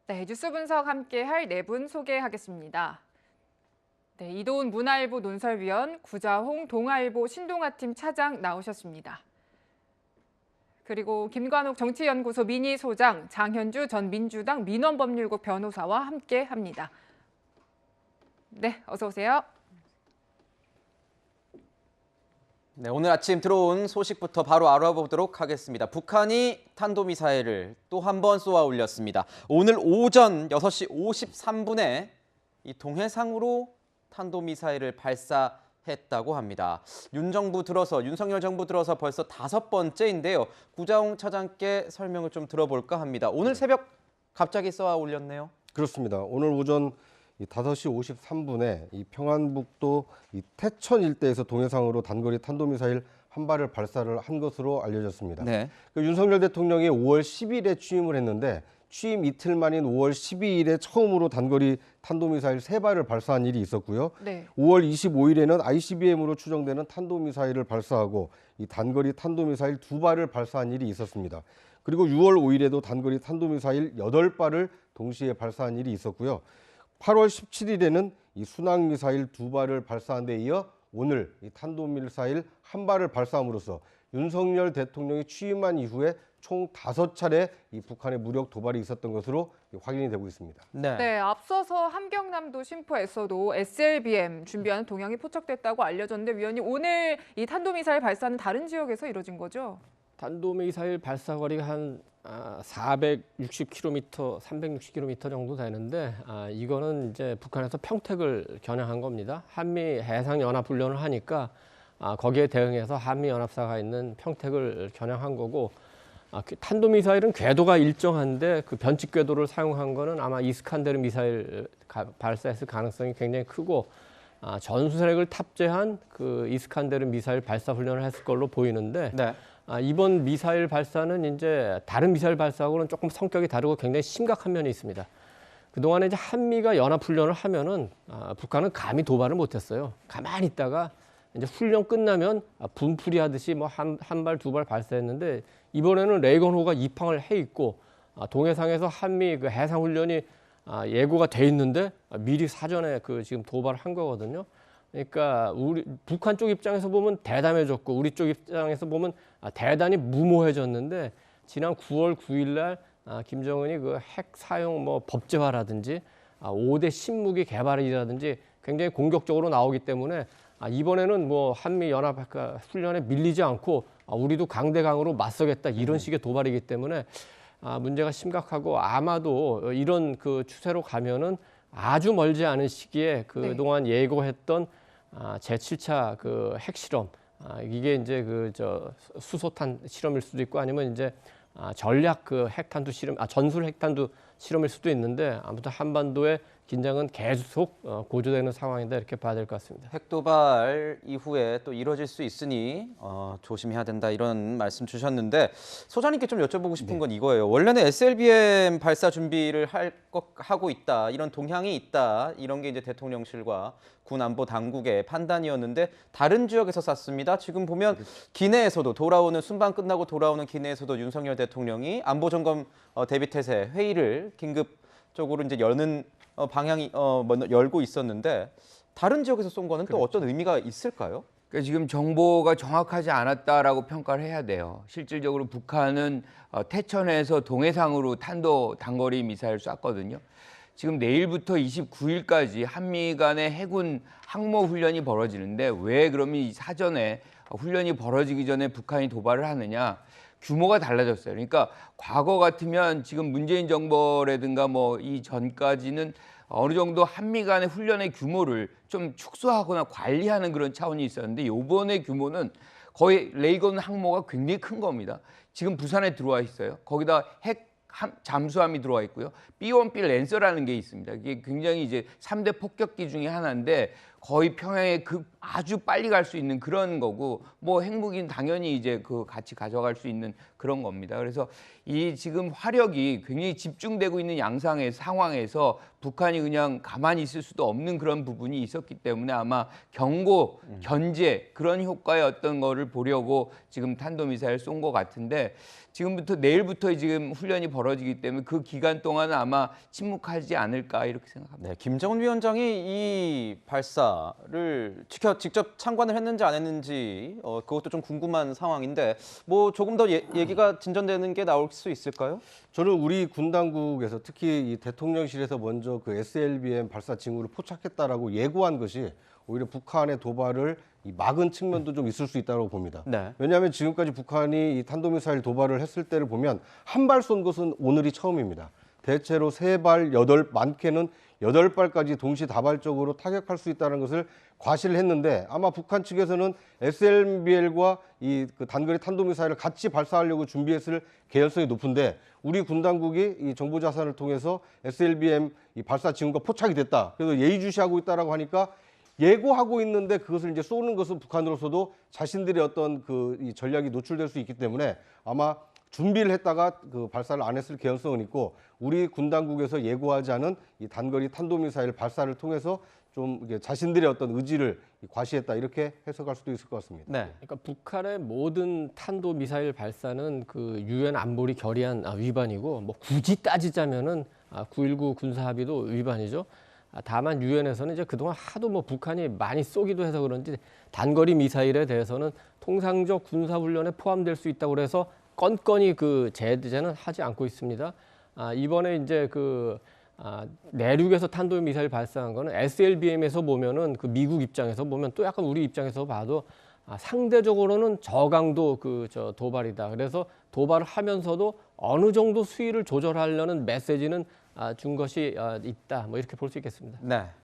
네, 뉴스 분석 함께할 네 분 소개하겠습니다. 네, 이도훈 문화일보 논설위원, 구자홍 동아일보 신동아팀 차장 나오셨습니다. 그리고 김관욱 정치연구소 미니소장, 장현주 전 민주당 민원법률국 변호사와 함께합니다. 네, 어서 오세요. 네, 오늘 아침 들어온 소식부터 바로 알아보도록 하겠습니다. 북한이 탄도미사일을 또 한 번 쏘아 올렸습니다. 오늘 오전 6시 53분에 이 동해상으로 탄도미사일을 발사했다고 합니다. 윤석열 정부 들어서 벌써 5번째인데요. 구자홍 차장께 설명을 좀 들어볼까 합니다. 오늘 새벽 갑자기 쏘아 올렸네요. 그렇습니다. 오늘 오전 5시 53분에 이 평안북도 이 태천 일대에서 동해상으로 단거리 탄도미사일 한 발을 발사를 한 것으로 알려졌습니다. 네. 윤석열 대통령이 5월 10일에 취임을 했는데 취임 이틀 만인 5월 12일에 처음으로 단거리 탄도미사일 3발을 발사한 일이 있었고요. 네. 5월 25일에는 ICBM으로 추정되는 탄도미사일을 발사하고 이 단거리 탄도미사일 2발을 발사한 일이 있었습니다. 그리고 6월 5일에도 단거리 탄도미사일 8발을 동시에 발사한 일이 있었고요. 8월 17일에는 이 순항미사일 2발을 발사한 데 이어 오늘 이 탄도미사일 1발을 발사함으로써 윤석열 대통령이 취임한 이후에 총 5차례 이 북한의 무력 도발이 있었던 것으로 확인이 되고 있습니다. 네, 앞서서 함경남도 심포에서도 SLBM 준비하는 동향이 포착됐다고 알려졌는데 위원님, 오늘 이 탄도미사일 발사는 다른 지역에서 이뤄진 거죠? 탄도미사일 발사거리가 한 460km, 360km 정도 되는데 이거는 이제 북한에서 평택을 겨냥한 겁니다. 한미 해상연합훈련을 하니까 거기에 대응해서 한미연합사가 있는 평택을 겨냥한 거고 탄도미사일은 궤도가 일정한데 그 변칙 궤도를 사용한 거는 아마 이스칸데르 미사일 발사했을 가능성이 굉장히 크고 전술핵을 탑재한 그 이스칸데르 미사일 발사 훈련을 했을 걸로 보이는데 네. 이번 미사일 발사는 이제 다른 미사일 발사하고는 조금 성격이 다르고 굉장히 심각한 면이 있습니다. 그동안에 이제 한미가 연합훈련을 하면은 북한은 감히 도발을 못했어요. 가만히 있다가 이제 훈련 끝나면 분풀이 하듯이 뭐 한 발, 2발 발사했는데 이번에는 레이건호가 입항을 해 있고 동해상에서 한미 그 해상훈련이 예고가 돼 있는데 미리 사전에 그 지금 도발을 한 거거든요. 그러니까 우리 북한 쪽 입장에서 보면 대담해졌고 우리 쪽 입장에서 보면 대단히 무모해졌는데 지난 9월 9일 날 김정은이 그 핵 사용 뭐 법제화라든지 5대 신무기 개발이라든지 굉장히 공격적으로 나오기 때문에 이번에는 뭐 한미 연합 훈련에 밀리지 않고 우리도 강대강으로 맞서겠다 이런 식의 도발이기 때문에 문제가 심각하고 아마도 이런 그 추세로 가면은 아주 멀지 않은 시기에 그동안 예고했던 제7차 그 핵실험 이게 이제 그 수소탄 실험일 수도 있고 아니면 이제 전략 그 핵탄두 실험 전술 핵탄두 실험일 수도 있는데 아무튼 한반도의 긴장은 계속 고조되는 상황이다 이렇게 봐야 될 것 같습니다. 핵도발 이후에 또 이뤄질 수 있으니 조심해야 된다 이런 말씀 주셨는데 소장님께 좀 여쭤보고 싶은 건 이거예요. 원래는 SLBM 발사 준비를 하고 있다 이런 동향이 있다 이런 게 이제 대통령실과 군 안보 당국의 판단이었는데 다른 지역에서 쐈습니다. 지금 보면 기내에서도 순방 끝나고 돌아오는 기내에서도 윤석열 대통령이 안보점검 대비태세 회의를 긴급적으로 이제 여는 방향이 열고 있었는데 다른 지역에서 쏜 거는 또 어떤 의미가 있을까요? 그러니까 지금 정보가 정확하지 않았다라고 평가를 해야 돼요. 실질적으로 북한은 태천에서 동해상으로 단거리 미사일을 쐈거든요. 지금 내일부터 29일까지 한미 간의 해군 항모 훈련이 벌어지는데 왜 그러면 이 사전에 훈련이 벌어지기 전에 북한이 도발을 하느냐? 규모가 달라졌어요. 그러니까 과거 같으면 지금 문재인 정부라든가 뭐 이 전까지는 어느 정도 한미 간의 훈련의 규모를 좀 축소하거나 관리하는 그런 차원이 있었는데 이번의 규모는 거의 레이건 항모가 굉장히 큰 겁니다. 지금 부산에 들어와 있어요. 거기다 핵 잠수함이 들어와 있고요. B1B 랜서라는 게 있습니다. 이게 굉장히 이제 3대 폭격기 중에 하나인데 거의 평양에 아주 빨리 갈 수 있는 그런 거고 뭐 핵무기는 당연히 이제 그 같이 가져갈 수 있는 그런 겁니다. 그래서 이 지금 화력이 굉장히 집중되고 있는 양상의 상황에서 북한이 그냥 가만히 있을 수도 없는 그런 부분이 있었기 때문에 아마 경고, 견제 그런 효과의 어떤 거를 보려고 지금 탄도미사일 쏜 것 같은데 지금부터 내일부터 지금 훈련이 벌어지기 때문에 그 기간 동안은 아마 침묵하지 않을까 이렇게 생각합니다. 네, 김정은 위원장이 이 발사를 직접 참관을 했는지 안 했는지 그것도 좀 궁금한 상황인데 뭐 조금 더 얘기가 진전되는 게 나올 수 있을까요? 저는 우리 군 당국에서 특히 이 대통령실에서 먼저 그 SLBM 발사 징후를 포착했다라고 예고한 것이 오히려 북한의 도발을 막은 측면도 좀 있을 수 있다고 봅니다. 네. 왜냐하면 지금까지 북한이 이 탄도미사일 도발을 했을 때를 보면 한 발 쏜 것은 오늘이 처음입니다. 대체로 3발, 많게는 8발까지 동시다발적으로 타격할 수 있다는 것을 과시를 했는데 아마 북한 측에서는 SLBM과 이 그 단거리 탄도미사일을 같이 발사하려고 준비했을 개연성이 높은데 우리 군 당국이 이 정보 자산을 통해서 SLBM 이 발사 징후가 포착이 됐다. 그래서 예의주시하고 있다라고 하니까 예고하고 있는데 그것을 이제 쏘는 것은 북한으로서도 자신들의 어떤 이 전략이 노출될 수 있기 때문에 아마 준비를 했다가 그 발사를 안 했을 개연성은 있고 우리 군 당국에서 예고하지 않은 이 단거리 탄도미사일 발사를 통해서 좀 이게 자신들의 어떤 의지를 과시했다 이렇게 해석할 수도 있을 것 같습니다. 네. 그러니까 북한의 모든 탄도 미사일 발사는 그 유엔 안보리 결의안 위반이고 뭐 굳이 따지자면은 9.19 군사 합의도 위반이죠. 다만 유엔에서는 이제 그동안 하도 뭐 북한이 많이 쏘기도 해서 그런지 단거리 미사일에 대해서는 통상적 군사 훈련에 포함될 수 있다고 그래서 건건이 그 제재는 하지 않고 있습니다. 이번에 이제 내륙에서 탄도 미사일 발사한 거는 SLBM에서 보면은 그 미국 입장에서 보면 또 약간 우리 입장에서 봐도 상대적으로는 저강도 도발이다. 그래서 도발을 하면서도 어느 정도 수위를 조절하려는 메시지는 준 것이 있다. 뭐 이렇게 볼 수 있겠습니다. 네.